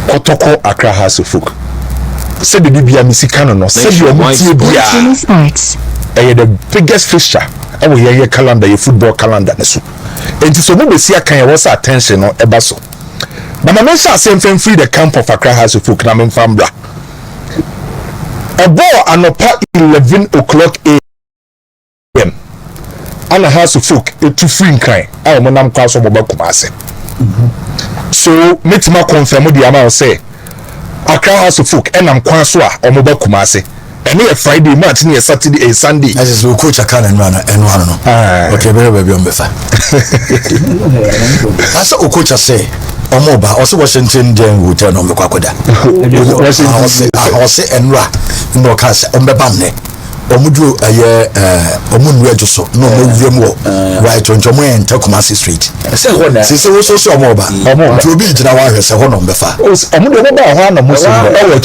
Kotoko Accra House of Folk. Said the BBA Missikano, no, said your the biggest fixture. I will hear your calendar, your football calendar. And so, we see a kind of attention on Ebaso. But my mention same thing free the camp of Accra House of Folk, Namin Fambra. A ball and a part 11 o'clock a.m. and a House of Folk, a two free crying. I am on class of Bakumase. So, make my confirm with the amount say Accra House of Folk, and I'm Kwanswa or Mobile Kumase. And here Friday, match near Saturday and Sunday. As is, coach a can and run and one. Okay, very well, Befa. That's what coach say. Omoba also Washington Jane will turn on the Kwakoda. I say and ra no cast on the bande. Omudu a year Omun Regiso, no more right on Jomo and Tokumasi Street. Sister was also Omoba. To be to the wires a one on the far. Omudu one of Muslim, a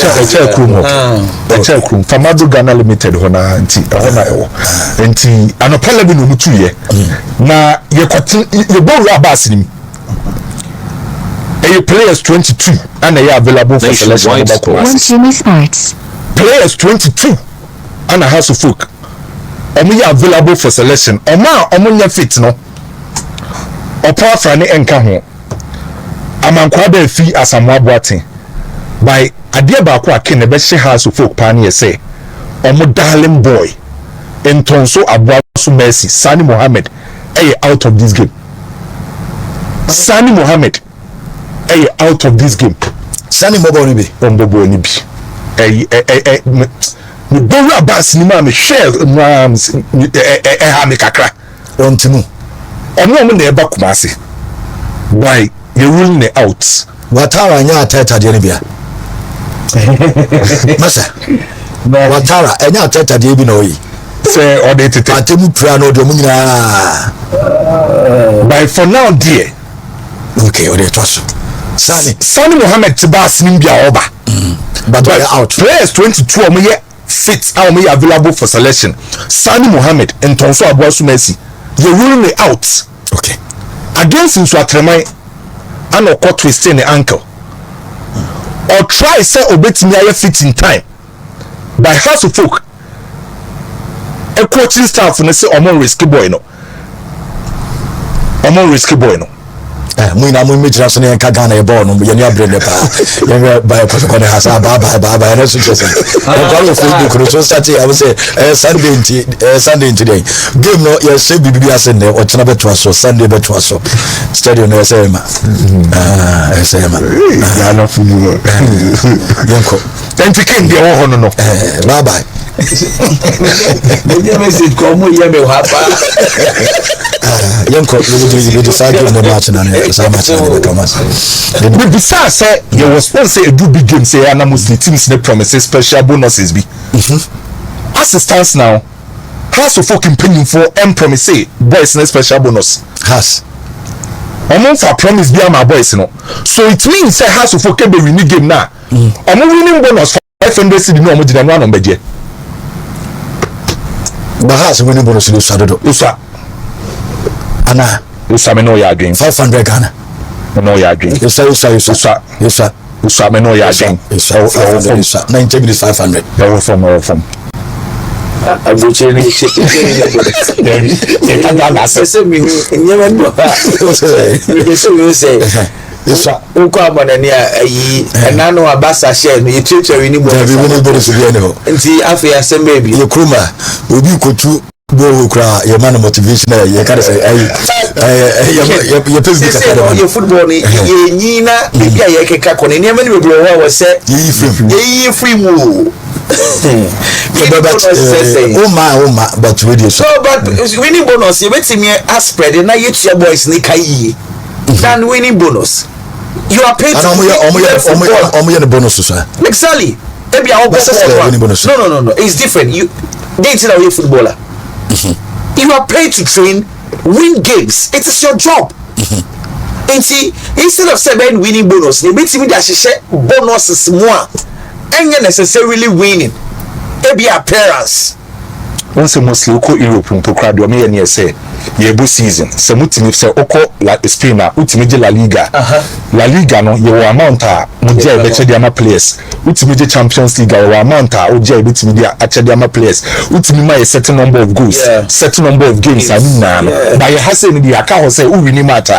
check room, Famadu Ghana Limited, Hona, and a Palabino Mutuye. Now, you're cutting your ball abasim. Players 22 and they are available for selection. Players 22 and a House of Folk. We are available for selection. Omunya fit no. Opa Frani Enkaho. Amankwade fi asamwa boatin. By adie ba ko akene be she House of Folk pan ye say. Omo darling boy. Entonso Abuasu Mercy Saani Mohammed out of this game. Saani Mohammed out of this game. Saani Mohammed me bora bas ni ma me share rams ha me kakra ontimu ono mo na eba Kumasi why you rule me out watara nya ateta de bia masa watara enya ateta de bi na oyi say order tete atemu tura no de mu nyina by for now dear okay order toso Saani Mohammed tibas ni bia oba but they are out. Players 22 are fit are available for selection. Saani Mohammed and Tonso Abuasu Mercy, they ruling me out. Okay. Against Nswatremai and or caught twisting the ankle. Or try say obetimi aye fit in time. By House of Folk. A coaching staff no say omo risky boy no. Omo risky boy no. Muina mu mejira so ne Ghana e ball no ye ne abrele pa ye by protocol ne hasa ba na so just I go Facebook no so start I will say Sunday today game no ye say bibi ase ne o chena beto so Sunday beto so stadium no say ma ya no football yanko entikin de wo hono no bye bye the message come here me hapa yanko you decide on the match na so much na Thomas the bizarre say you was supposed say do big game say na Muslim teams ne promises special bonuses be as it stands now House of Folk paying for promise say boys na special bonus has omo for promise be my boys no so it means say House of Folk be winning game na omo winning bonus 500 cedi no omo di na no beje Bahas winning bonus no sadodo usa ana usa me no ya again 500 Ghana no ya again usa me no ya again usa 90 minutes 500 from I'm watching Usa uko amanania yi enano abasa share no yecheche wini bonus bi ene nti afi asembe bi yekruma obi kotu go kra your man motivation ye ka say ye Facebook akada ye football ni ye nyina bibia ye keka ko ne ne mani bebre wa say ye free mu but radio so but winning bonus you betimi spread na ye tua boys ni kai than winning bonus. You are paid to the bonus, sir. Exactly. Maybe I winning bonus. No. It's different. You dating away footballer. You are paid to train, win games. It is your job. And see, instead of saying winning bonus, they make me that she say bonus is more. And you're necessarily winning. Maybe appearance. Once a Muslim go Europe to crowd your me and say yebo season se mutimi se oko la Spain na utimi je La Liga La Liga no ye amount a muje e be chede ama players utimi je Champions League ye amount a oje e betimi dia a chede ama players utimi ma a certain number of goals certain number of games ani na no ba ye hase ni dia ka ho se u wini match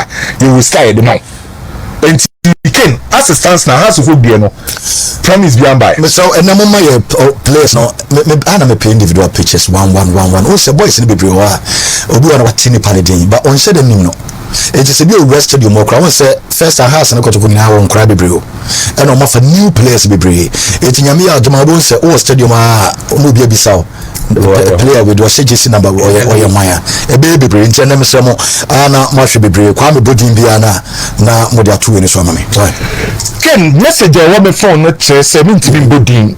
you will start the man enti ken assistance na has for bia no promise bia by me so enamo ma ye players no me ana me pay individual pitches 1-1-1-1 o se boys ni bebre wa obi wa na watini paladin but on said nim no it is be arrested you more crowd say first and house na Kotoko ni ha won cry bebre o and o ma for new players bebre it nyame ya adoma bo say o stadium a no bia bisa player with was JC number or maya a baby brain tell me some ana much bebre kwa me bodin bia na mo dia to ni so mama ken message o me phone no che say me ntimi bodin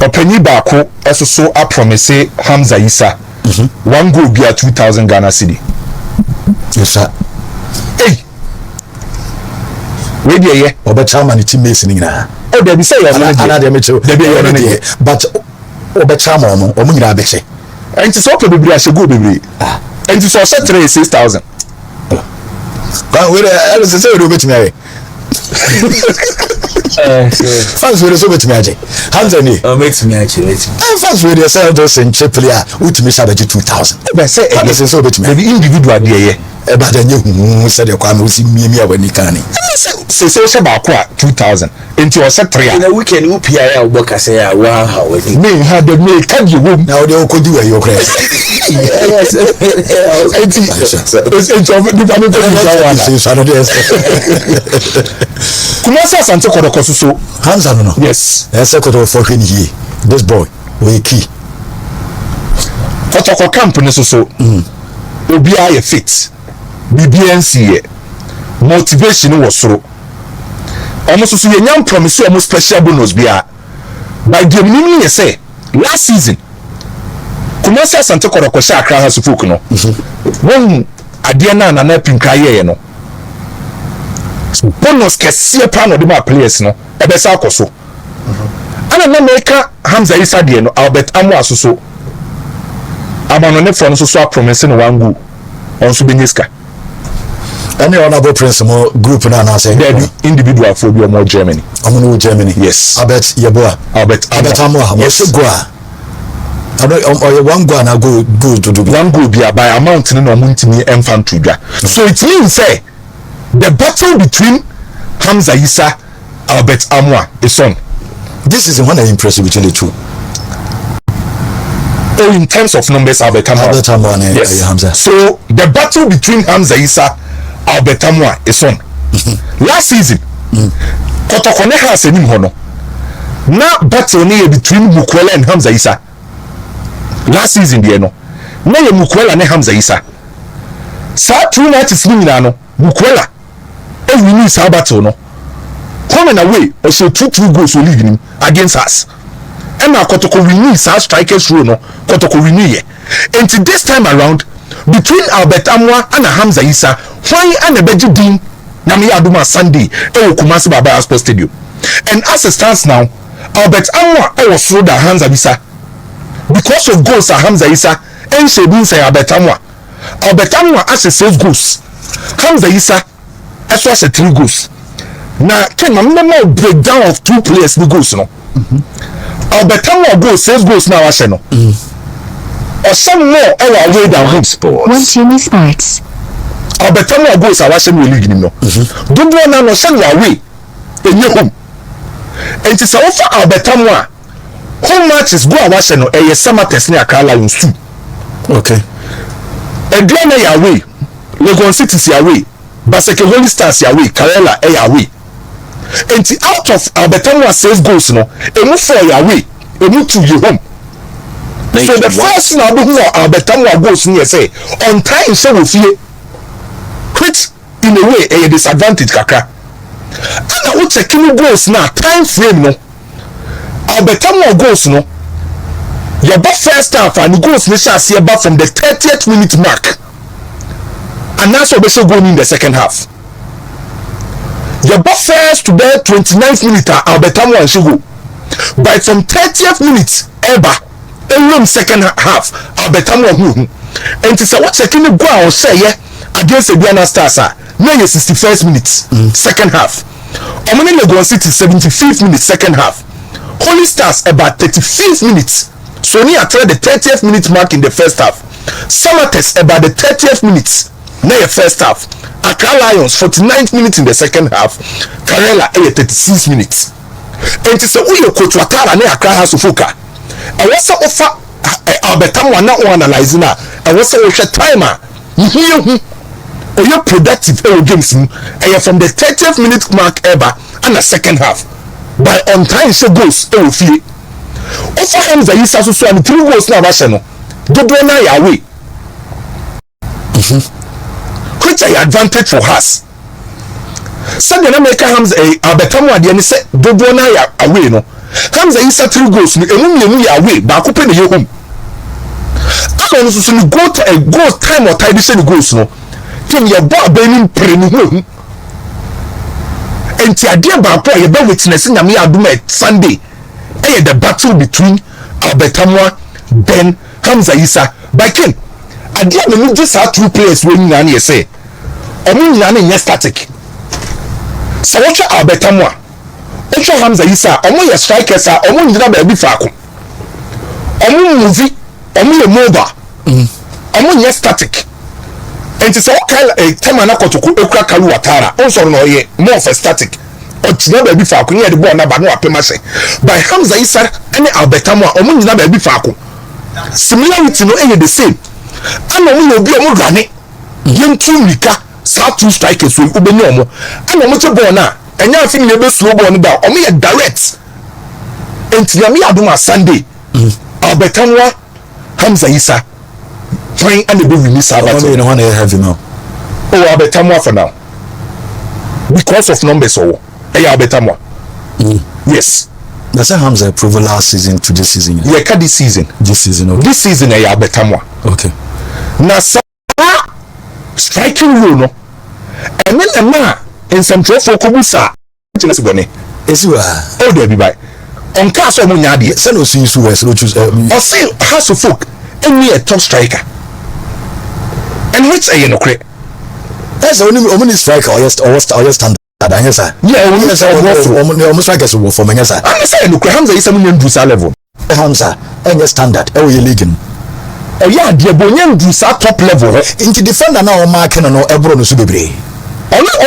opanyi baako eso a promise Hamza Issa one goal bia 2000 Ghana cedi yes sir hey we dey here obecha man team mates ni na o dey be say you ana dey me too but obecha man no o mu nyina abeche enti so pe bebre a she go bebre enti so set 6000 kan we dey say we bet me aye fans we so bet me aje Hamza ni makes me actually fans we dey say those in player utimi sabe 2000 be say e so bet me the individual dey here e ba da nye say dey kwa me usi miemi awani kan ni say she ba ko 2000 enti o set 3 in a weekend who PI Oboka say wow how we me had the me can you home now they ko di we your credit yes enti of the family kuma say Asante Kotoko so Hamza no yes Asante Kotoko for him here this boy we key Kotoko camp ne so obi aye fit BBNC ye motivation was so almost so you young promise almost special bonus bia by the minimum you say last season kuma say Asante Kotoko sha akra ha so folk no won ade na pinka ye no bonus kese pa no de ma players no e be sa akoso ana na make Hamza Issa de no Albert Amo asoso amano ne fo no so a promise no one go on so benyeska any honorable prince mo group na say the individual for be more Germany amono Germany yes Albert Amo yes go one go na go to do one go be by amount no muntimi enfant dwa so it means say the battle between Hamza Issa Albert Amo is on. This is one impressive between the two. Oh, in terms of numbers, Albert Amo and yes. Hamza. So the battle between Hamza Issa Albert Amo is on. Last season, Kotoko ne has enim hono. Na battle ne between Mukwela and Hamza Issa. Last season there no. Na ye Mukwela ne Hamza Issa. Sa two matches ni no. Mukwela e win this battle no. Home and away, also 2 goals will leave him against us. And now Kotoko renews our strikers role no. Kotoko renew ye. And to this time around, between Albert Amo and Hamza Issa, why and a beji din na me aduma Sunday e Kumasi Baba Sports Stadium. And as it stands now, Albert Amo was through the Hamza Issa because of goals at Hamza Issa and she didn't say Albert Amo. Albert Amo as 6 goals. Hamza Issa as well as 3 goals. Now can I remember breakdown of 2 players the goals no. Albert Amo goals 6 goals now I no. Or some more our way down home sports. One Jimmy Sports. Albert Amo goals I was no league no. Don't want no send your way. In your home. And it's offer Albert Amo home matches go I no a summer test near Akala in Stu. Okay. And then away. Legon City is away. Baseke Holy Stars away. Karela away. And out of Albert Amo 6 goals no, e move for away. E move to your home. So the first now who Albert Amo goals near say on time so we fear. Which in a way a disadvantage kakra. And I check goals now time frame no. Albert Amo goals no. Your first half and the goals we shall see about from the 30th minute mark. And that's what we shall go in the second half. Your first to the 29th minute Albert Amo and Shigo. By from 30th minute ever, every second half Albert Amo and it's what second go or say against the Ghana Stars now 61st minute second half Omani Legon City 75th minute second half Holy Stars about 35th minutes so near the 30th minute mark in the first half Samatex about the 30th minute now your first half Accra Lions 49th minute in the second half Karela 36 minutes and it's a uyo kotwatara ne Accra House of Fuka and what's up offer Albertam one not analyzing na and what's up timer or you're productive games and you're from the 30th minute mark ever and the second half by on time so goes fee offer him the use so and 3 goals na no do na ya way which a advantage for us Sunday na make hams Albertam one dey say do na ya away no hams the use 3 goals no emu ya away ba ko pe ne home and so you go to a goal time or time say the goals no then your ball benin prenu hu enti ade ba po ye be witness nyame adom Sunday the battle between Albertamwa Ben Hamza Isa by Ken ade na just have 2 players when nyina na say omo nyina na static so what Albertamwa ocho Hamza Isa omo ye strikers omo nyina ba bi faako omo movie omo ye mobile omo ye static and it's all kind of time na Kotoko ekura kalu watara onso no ye more of a static otina ba bi faako ye de ball na ba no apema se by Hamza Isa and Albertam omo nyina ba bi faako similarity no the same and omo obi omo gane yentu mika sa 2 strikers so ubeni omo and omo che ball na enya afin ye be slow ball no ba omo ye direct enti ya mi aduma Sunday Albertam Hamza Isa trying and the release about you know one have now Albertam for now because of numbers or Albertam yes that's a Hamza approval last season to this season yeah this season okay. This season Albertam okay now striking rule no and then a man in some trophy kobusa is oh there be by on cast of munyadi send us you so choose or say House of Folk and a top striker and which a no credit that's only striker or standard yes sir yeah almost strikers will for me yes sir I'm saying no Hamza is someone do sa level Hamza and standard e we league yeah the bonyan do sa top level into defender na o mark no ebro no so bebre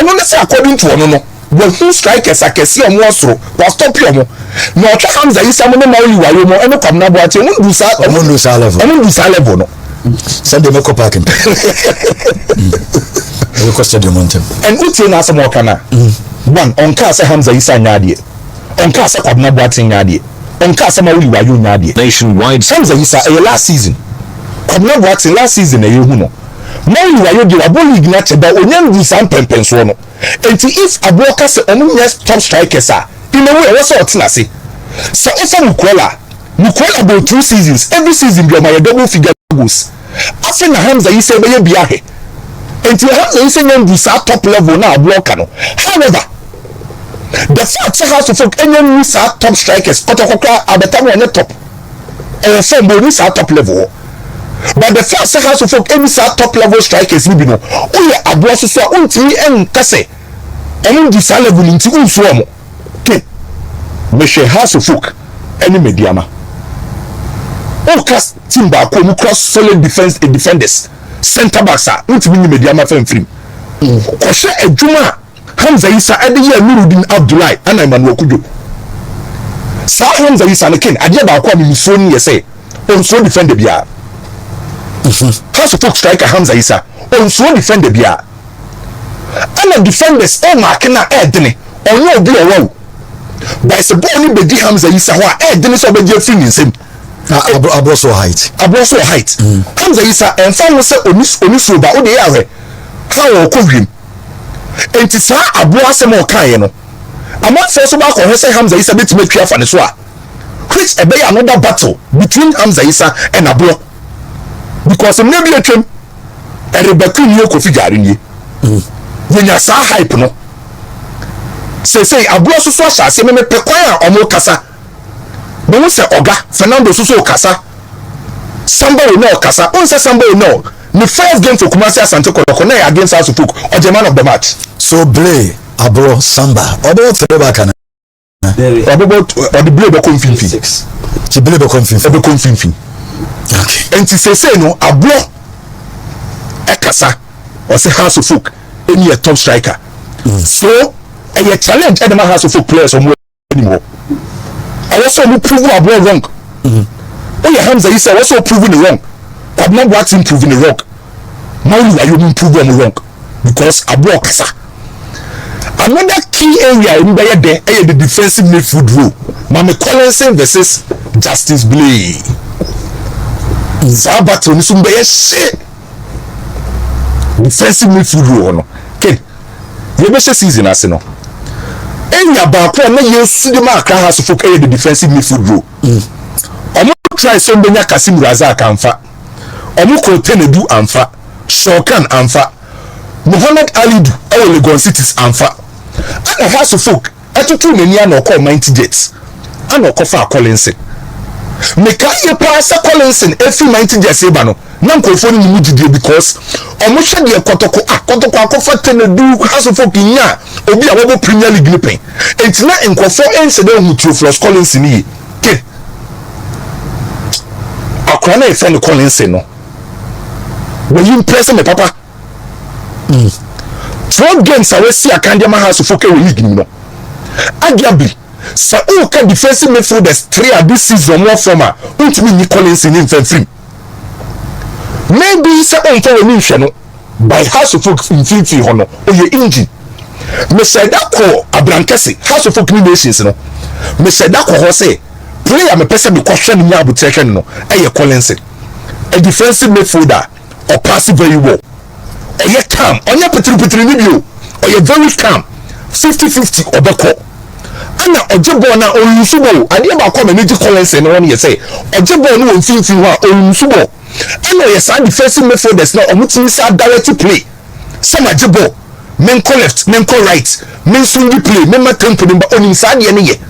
ono say according to ono no when two strikers akesi omo osoro was stop you omo no twa Hamza is someone na only wayo mo eno kwam na bo ati omo do sa level no Sunday make up parking we question the mountain and utie na asem okana one on ka say Hamza Isa nyade on ka say kwam na bo ati nyade on ka say ma only wayo nyade nationwide Hamza Isa last season kwam na bo ati last season e hu no ma only wayo di abo league na cheda onyan do sam pempenso no enti if aboka say omo yes top strikers in a way we say otina say so ofa Mukwala about 2 seasons every season be my double figure goals after na Hamza Isa be bia he enti Hamza Isa nyam do sa top level na blocker no however the fact House of Folk anyam sa top strikers Kotoko Albertam on the top from boni sa top level but the fact House of Folk any sa top level strikers ni bi no o ye abo so ontimi enkase enu di sa level nti unso omo ke me she House of Folk any mediama o class team ba ko mu cross solid defenders center backs ntimi ni mediama fan film ko she adwuma Hamza Isa ade ye Nurudin Abdullahi ana Emmanuel Kujo sa Hamza Isa ne ken ade ba ko mi so ni ye say on so defender bia House of Folk striker Hamza Isa on so defender bia ana defenders e mark na edene onye obi owo by se ball ni bedi Hamza Isa ho edene so be je fin nsem abroso height Hamza Isa enfan wo se onisuro ba o de yawe ha wo ko wiem enti sa abo asem o kan ye no ama so ba ko ho se Hamza Isa betime twa fa ne so a which e be another battle between Hamza Isa and Abo because em nebi atwem erebaku ni ko figare ni yenya sa hype no say Abo so asase me pe kwan a omo kasa no se oga Fernando so kasa somebody no kasa on say somebody no the first game for Kumasi Asante Kotoko na against House of Folk or the man of the match. So play abro samba obo three back na about or the blade become 56 the blade become 50 okay and to say no abro ekasa or say House of Folk any a top striker so a challenge at the House of Folk players anymore I also prove abro wrong oh yeah Hamza Issa also proving it wrong but not what's improving the wrong now you are improving wrong because abro kasa. Another key area in there the defensive midfield role. Mame Collinson versus Justice Blay. Zabato ni sumbe shit. Defensive midfield role no. Ken. You be season as no. Enya ba ko na yesu de ma aka House of Folk the defensive midfield role. Omo try so benya Kasim Razak amfa. Omo ko Tenedu amfa. Shokan amfa. Mohammed Alidu Legon Cities amfa. And House of Folk atutu many an call 90 jets and okofa Collinson meka ye pass Collinson every 90 jets ebano na nkofo ni mu dide because omo hwe de Kotoko akofa Tenedu House of Folk nya obi a wo Premier League ni pen entina nkofo ense de mutuo Flos Collinson yi ke akwa na efe ni Collinson no we impress me papa 4 games I will see a Kandiama House of Folk league no. Arguably, so okay defensive midfielders 3 at this season more former. Won't me Collinson in free. Maybe say on for a no by House of Folk in 50 hono or your engine. Me say that call Abrankesi House of Folk nations no. Me say that call say player me person be question me arbitration no. Collinson a defensive midfielder or passive very well. Or you calm, or you petri ni bio, or you very calm, 50-50 or bako. Ana ojebo na olusubo, adi ba kwa meji Collinson no you say, ojebo no onfinfi wa olusubo. Ana yesa defensive midfielders na omutimi sa direct play. Some ojebo, men ko left, men ko right, men swing play, men ma tempo nimba onim sa de ne ye.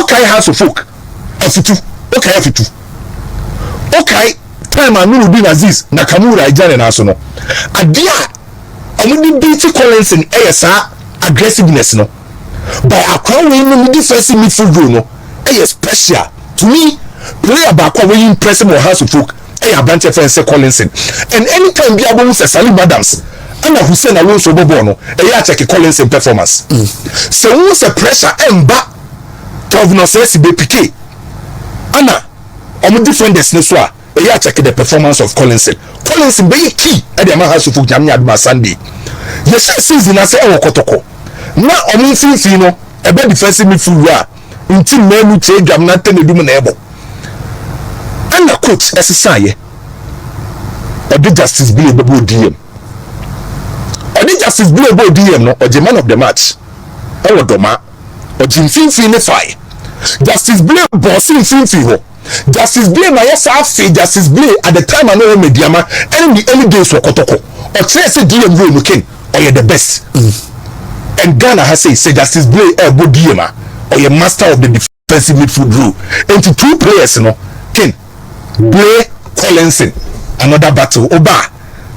Okay House of Folk, afitu, okay afitu. Okay time anu Rubin Aziz na Kamura ijane na so no adia omudi beat Collinson sa aggressiveness no by akwa we no defensive midfield role no special to me player back we impressive or House of Folk branch fence Collinson and anytime bi abon say Salim Adams and Hussein Alonso bobo no check Collinson performance so who say pressure emba 12 no say be PK ana omu defenders ne so a check the performance of Collinson be key at the House of Folk Jamia Sunday. Yes, season I say Kotoko. Now omu fifi no a bad defensive midfield until men change am not ten do able. And the coach SSI or the Justice Blay Bobo DM. Or the Justice Blay Bobo DM no or the man of the match. Or Doma or Jim Fifi ne fire. Justice Blay bossing Fifi ho. Justice Blay na yes say Justice Blay at the time I know mediama and the early days for Kotoko or say DM rule ken or you're the best and Ghana has say Justice Blay go DM or you're master of the defensive midfield rule and to 2 players no ken Blay Collinson another battle oba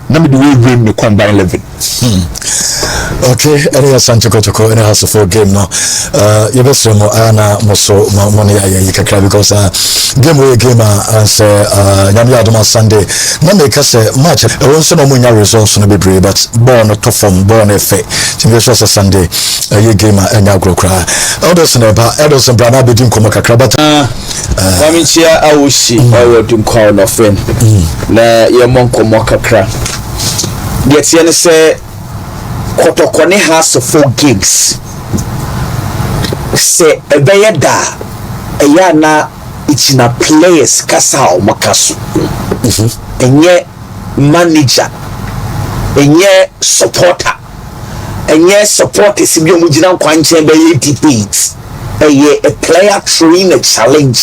na me the way me combine 11 okay area Asante Kotoko in a House of Folk game no you best mo ana moso money ayi kakra because game we game as nyame adoma Sunday na make us match e won so no munya results no be brave but ball no top form ball no fe tinga so Sunday ye game enya grokra others na ba elders brana be din komo kakra but wami chia awushi owo dum call no friend na ye mon komo kakra get ye ne say Kotoko ne House of Folk gigs say ebeye da eya na ichina players kasa o makaso enye manager enye supporter si bi o mugina nkwanche be debate eye a player trainer challenge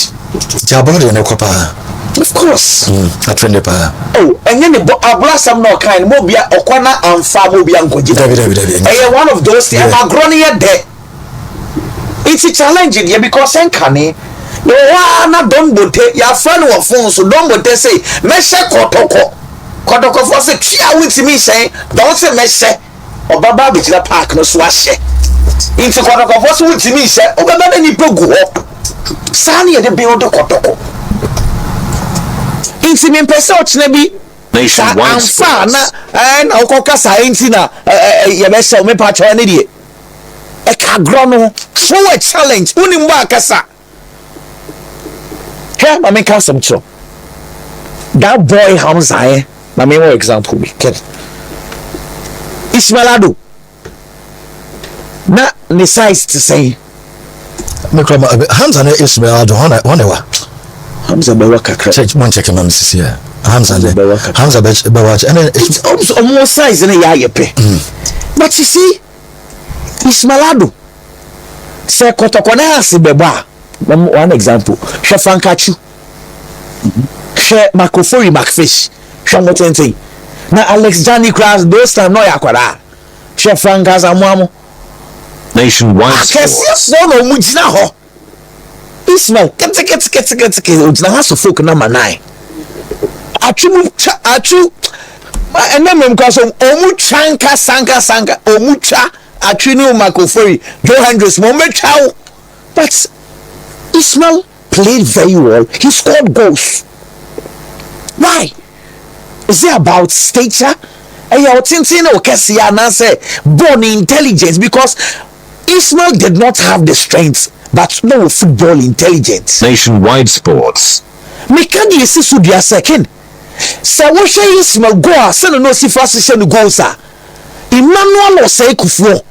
jabode ne kopa of course a trainer pa enye ne ablasam no kind mo bia okwana amfa mo bia nkogida eye one of those things amagroni ye de it's a challenge here because enkane no na don bote ya friend wo phone so don bote say me hye kotoko for say tia witimi hye don say me hye obaba be jira park no so ahye inti kotoko for so witimi hye obaba na ni pegu ho Saani de build kotoko inti me pese o chine bi Nationwide sports na okoka sa inti na ye be se o me pa cho ne die e ka gro no so a challenge uni mba akasa. Here, I mean, some show. That boy Hamza, I mean, one example, we can. Ismailado. Na the size to say. Hamza and Ismailado, Honewa. Hamza Bewaka. Check one check, Mrs. here. Hamza Bewaka. And it's almost size in a yape. But you see, Ismailado. Say, Kotokona Sibeba. One example, she Frankachu, she Macofori Macfish, she Motente. Now Alex Johnny Cross, those time no yakwara. She Frankas Amwamo. Nationwide sports. No mujina ho. Ismail, get ujina haso folk number 9. Achu, and then because omu chanka sanka omucha achinu Macofori Joe Hendricks moment chow, but. Ismail played very well. He scored goals. Why? Is it about stature? Born intelligence, because Ismail did not have the strength, but no football intelligence. Nationwide sports. Mekandi yesi sudia second. Sa woshe Ismail go send no si fast send goals. Emmanuel Osei Kufuor.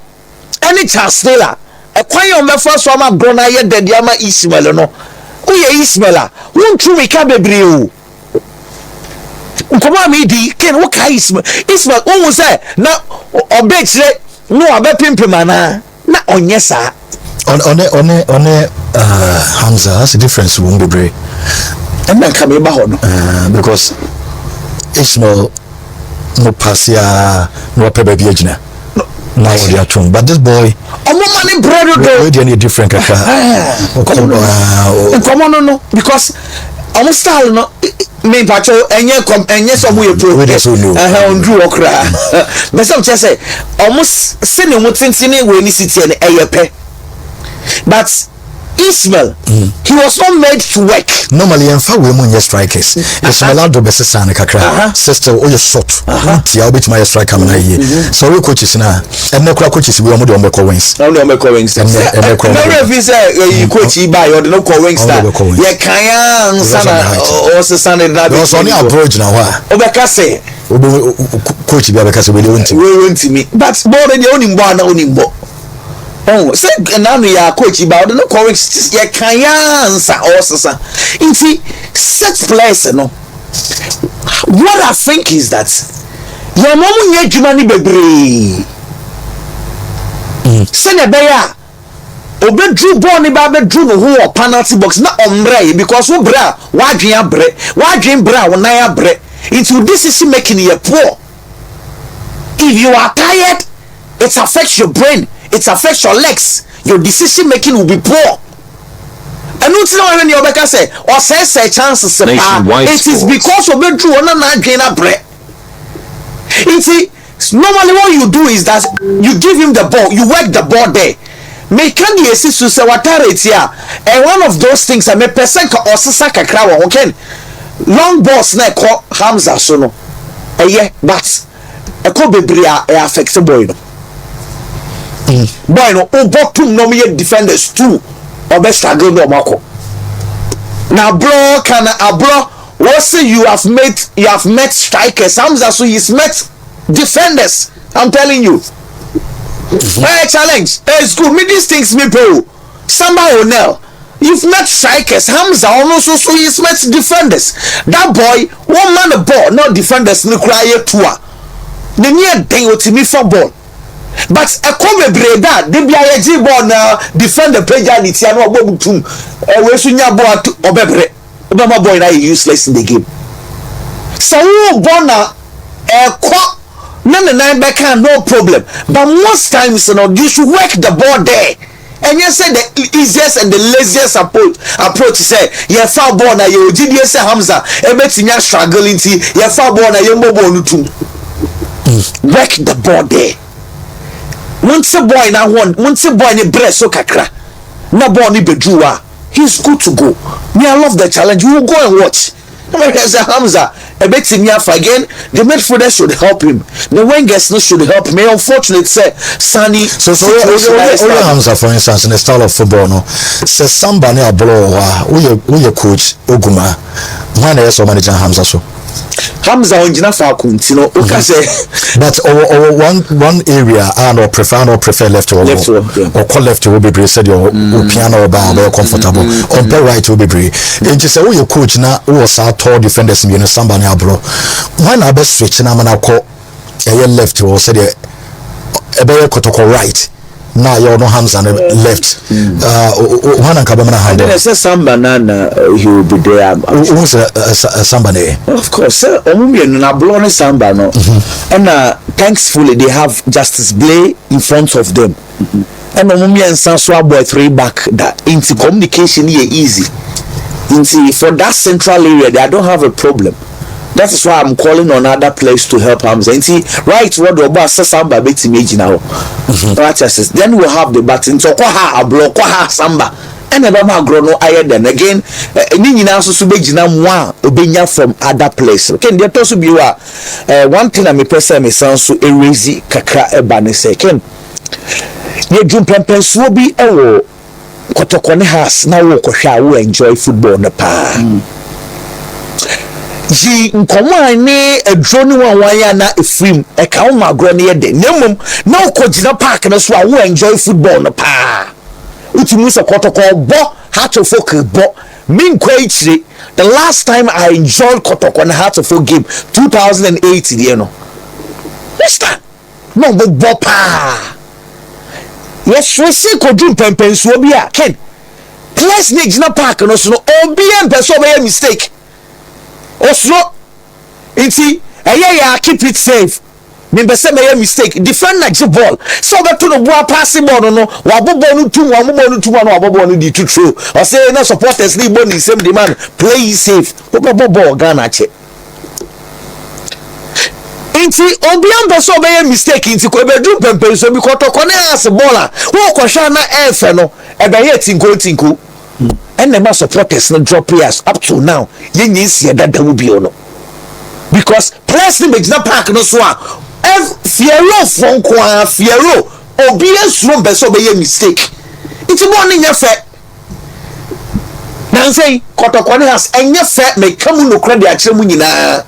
Any Charles Taylor. Ekwan yo mefa so ama bro na ye dede ama Ismail no wo ye Ismail a won tru me ka bebre o nkoma mi di ken wo ka Ismail wo say na obekire no abepimpima na onye sa on Hamza has a difference won bebre and na ka me ba ho no because Ismail no passia no pebe bi agina now they are true, but this boy money brother any different kaka come on because almost style no me pacho enye so we pro on do okra but some say almost say no mutintini we ni city and eyepe but Ismail, he was not made to work. Normally, in fact, we are strikers. Ismailado bese sana kakra. Sister, oh you shot. Tia obit my striker na here. So we coaches na. And no coaches we are more on wings. Only on wings. And no visa you coach by or no wings. Yeah, kaya sana or sana that. Was only approach now. Obeka say. Coach be because we want me. But more than the only one. Oh, say now ya coach about no correct ya cancer also see set place no. What I think is that your mom nye jumani bebre say na beya obedru ball ni ba bedru no ho penalty box na ombre because wo bra wadwen bra wo nan ya bre into this is making you poor. If you are tired, it affects your brain. It affects your legs. Your decision making will be poor. And what's not when you say or say chances it is because of the true na bread. Normally what you do is that you give him the ball, you work the ball there. Make the assist to say what and one of those things I may person or saka crowd okay. Long balls na call Hamza so no. Yeah, but a could be affects the boy. Boy no obotum no me defenders too or best struggle no mako now bro can bro what say you have met strikers Hamza so he's met defenders I'm telling you hey challenge it's good me these things me pro Samba O'Neill you've met strikers Hamza also so he's met defenders that boy one man the ball not defenders no cry tour the near thing with me for ball. But a come breda de bia ye ji ball na defend the player ni tia no obobutum we sunya ball obebre obama boy na useless in the game so wo ball na na back no problem but most times you know you should work the ball there and you say the easiest and the laziest approach say you far born na you GDS say Hamza ebetinya struggling ti you far born na you mobile nutum work the ball there once boy na one once boy ni breast so kakra na ball ni bedruwa he's good to go. Me I love the challenge. We will go and watch. Hamza ebetinya again the midfielder should help him the wingers no should help me. Unfortunately say Saani so Hamza for instance in the style of football no say somebody abroad who your coach Oguma man is so manager Hamza so Hamza onjina fa kuntino oka say but one area I don't prefer left or call left will be brave said your piano bar very comfortable on the right will be brave and you say your coach now was our tall defenders you know somebody abroad when I best switch na man call left or said a Kotoko right now you know Hamza left one and Kabamana handle I say some banana he will be there who's somebody of course na blow samba no and thankfully they have Justice Blay in front of them and and Sanswa boy 3 back that into communication here easy into for that central area they don't have a problem. That is why I'm calling on other players to help Hamza. Right, what the boss says samba beti meji now. Then we'll have the batting. So kwaha ablo kwaha samba. And then I'm grow no higher than again. Nini na so subeji na mwa obenya from other players. Okay, there to be one thing I'm person me sound so erase kakra eba ne second. Ye drum pempen so bi ewo Kotoko ne has na wo kohwa wo enjoy football na pa. Ji nkomo ne adro ne wanwan na efrim e ka wo magro ne ye de nemum na okogina park na so a wo enjoy football no pa utimu se Kotoko bo Heart of Folk bo min kwa ichire the last time I enjoyed Kotoko na Heart of Folk game 2008 there no this time no bo pa yes we see kodun pempen so bi a ken plus ne gina park no so no obi en person be mistake oslo inti ya keep it safe member say my mistake defend na je ball so beto no boa pass ball no wa bobo no tum wa bobo no tum wa bobo no di to throw o say na supporters ni boni same demand play safe bobo Ghana che inti obian person be mistake inti ko be do pempen so bi Kotoko ne as baller wo ko hwa na efe no e be ye tinko and the supporters no drop players up to now yen see that will be ono because players ni magina park no so a fiero from kwa fiero obi esuro be so be ye mistake it's morning nya fe na say Kotoko ne has enye fe me kamu no kra de a kire mu nyina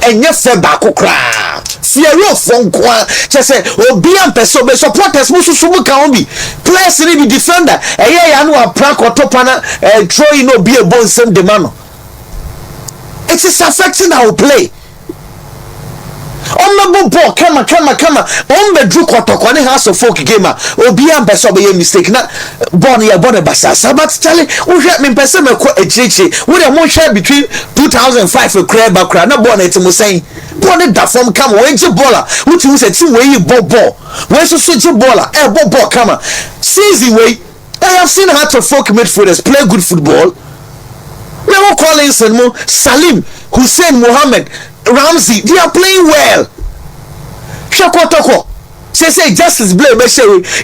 enye fe ba kokra fiero from kwa say obi am person be supporters mu susu mu ka obi players ni be defender ya no a prank otopa na throw no be a ball same the man it is affecting our play on the ball come on the drew Kotoko ne House of Folk game obi am person be mistake na born basa but tell we hwe me person me ko echichi we dey mo share between 2005 kra na born it mo say born da form come we je baller which we say team we ball we so je baller ball come season we I have seen Heart of Folk midfielders play good football. We are calling Salim, Hussein, Mohammed, Ramsey. They are playing well. Kotoko say Justice Blay,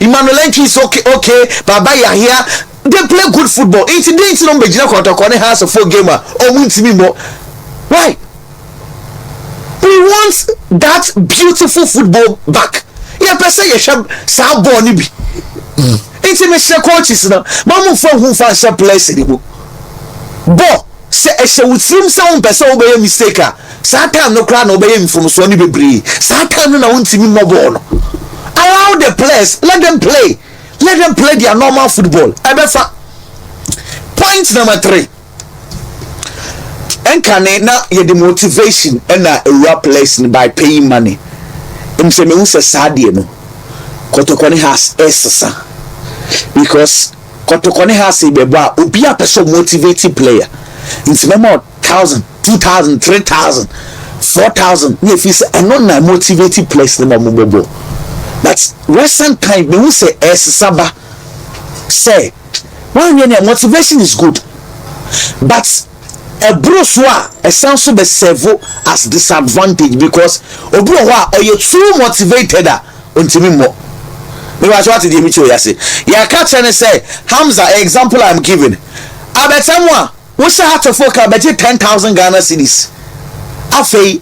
Emmanuel Enchi is okay. Baba Yahya, they play good football. It's no Bejina Kotoko ne House of Folk gamer. Why? We want that beautiful football back. Yeah, person you shab sa ball ni bi. It's me coaches na mamu for who fancy place ni bo say we trim sound person obey mistake sa time no cry no obey from so ni bebre sa time no wontimi no ball allow the players let them play their normal football ebefa point number 3 enkane na ye the motivation and a place by paying money say me who say sadie no Kotoko ne has esasa because Kotoko ne has beba obi a person motivated player it's more 1,000 2,000 3,000 4,000 if you say I not na motivated players no more but recent time me who say esaba say one year motivation is good, but a brosua a sounds to be servo as disadvantage because obuwa or you too motivated untimi mo. Me was what the imicho yase. Ya catch and say Hamza example I'm giving. Abetamwa we say have to focus about 10,000 Ghana cedis. Afei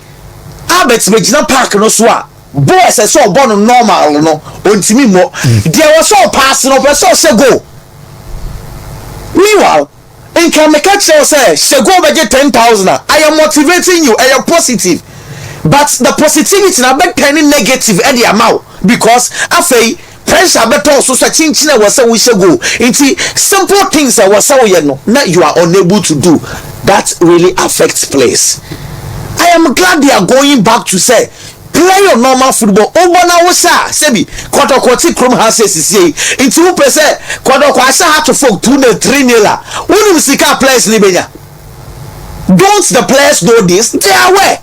abet me gina park no so a boy say so born normal no untimi mo. There was so pass no person say go. Meanwhile, in can make say go budget 10,000. I am motivating you. I am positive, but the positivity na be turning negative at the amount because after pressure better also searching was say we should go into simple things that was so you know now you are unable to do that really affects players. I am glad they are going back to say play your normal football. Over now, Sebi, Kotoko Krum has says, in 2%, Kotoko had to folk 2-3 Who see car players Libya? Don't the players know this? They are aware.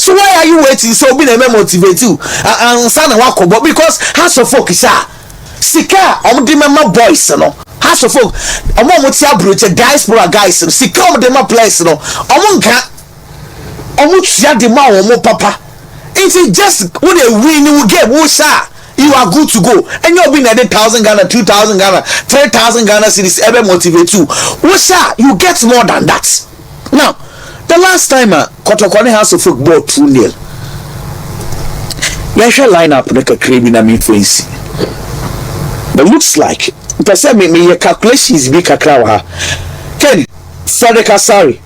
So why are you waiting? So be motivate you and son of Wako because has of folk is Sika, remember boys, no. Has of folk, among what's your brute, diaspora guys, Sika, them players, no. Among Yadima, papa. If you just when a win you get you are good to go and you'll be 1,000 Ghana 2,000 Ghana 3,000 Ghana cities ever motivate you you get more than that. Now the last time Kotoko has a football 2-0 you shall line up like a craving a meat fancy but looks like person me calculations be kakra Ken Frederick Asari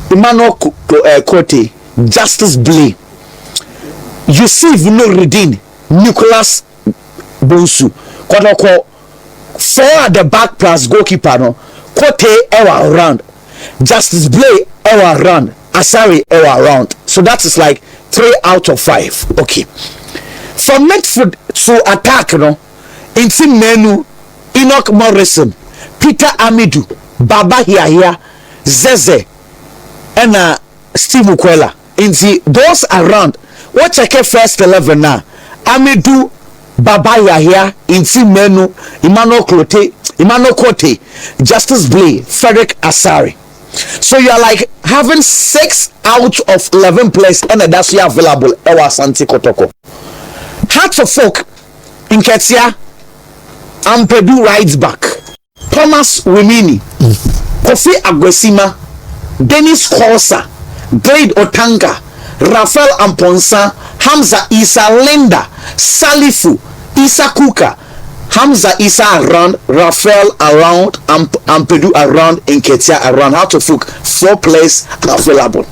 Emmanuel Kote Justice Blay Yusuf no redeem Nicholas Bonsu Kotoko 4 at the back plus goalkeeper no Kote ewa around Justice Blay ewa around Asari ewa around so that is like 3 out of 5 okay from midfield to attack no into Menu Enoch Morrison Peter Amidu Baba Hiahia Zeze and Steve Mukwela into those around what check first 11 now Amidu Baba Yahya into Menu Emmanuel Kote Justice Blay Frederick Asari so you are like having 6 out of 11 players and that's you available Ewa Asante Kotoko Hearts of Folk in Ketia Ampedu rides back Thomas Wimini Kofi Agwesima Dennis Korsa Glade Otanga Rafael Amponsa, Hamza Isa Linda, Salifu, Isa Kuka, Hamza Isa around, Rafael around, Ampedu around, Nketia around. How to folk 4 players available.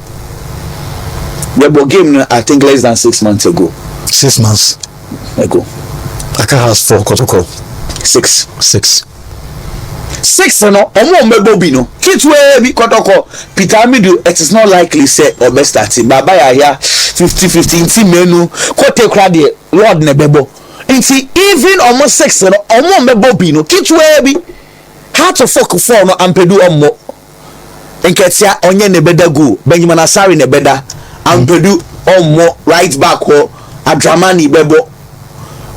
The game I think less than 6 months ago. 6 months ago. Aka has 4 Kotoko. 6 no omo mebo bi no kitwe bi Kotoko Peter Amidu it is not likely say or best starting Baba Yahya 50-50 inti Menu Kote kra de Lord ne bebo inti even almost 6 no omo mebo bi no kitwe bi Heart of Folk 4 no Ampedu omo Nketia onye ne beda go Benjamin Asari ne beda Ampedu omo right back ho Adramani bebo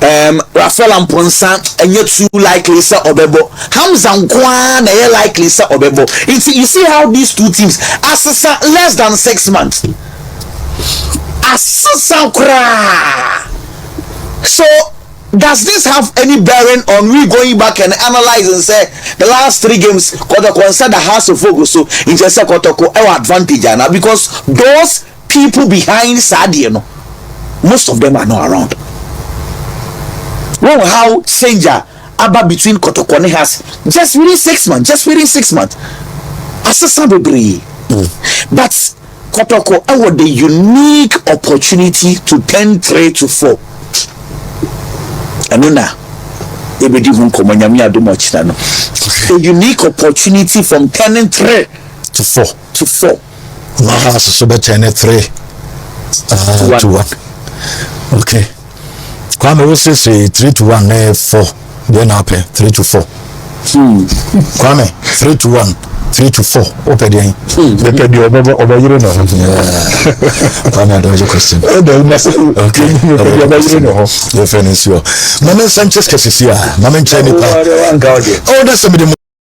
Rafael Amponsa and yet too likely sir Obebo Hamza Nkwan and likely sir Obebo. You see how these two teams assess less than 6 months assess kra. So does this have any bearing on we going back and analyze and say the last 3 games Kotoko consider House of Focus so in just Kotoko our advantage now because those people behind Sadio no most of them are not around. Well, how Senja Abba between Kotoko has just within 6 months. Assassin Bebri. But Kotoko had the unique opportunity to turn 3-4. And now, a unique opportunity from turning 3 to 4. Wow, so better than 3 to 1. Okay. Kwame will say 3-1, 4. Then happen 3-4. Kwame 3-1, 3 to 4 opedian depend your over no Pana doje question okay your friend is your Mama Sanchez Kesisia Mama Chani pa oh that's somebody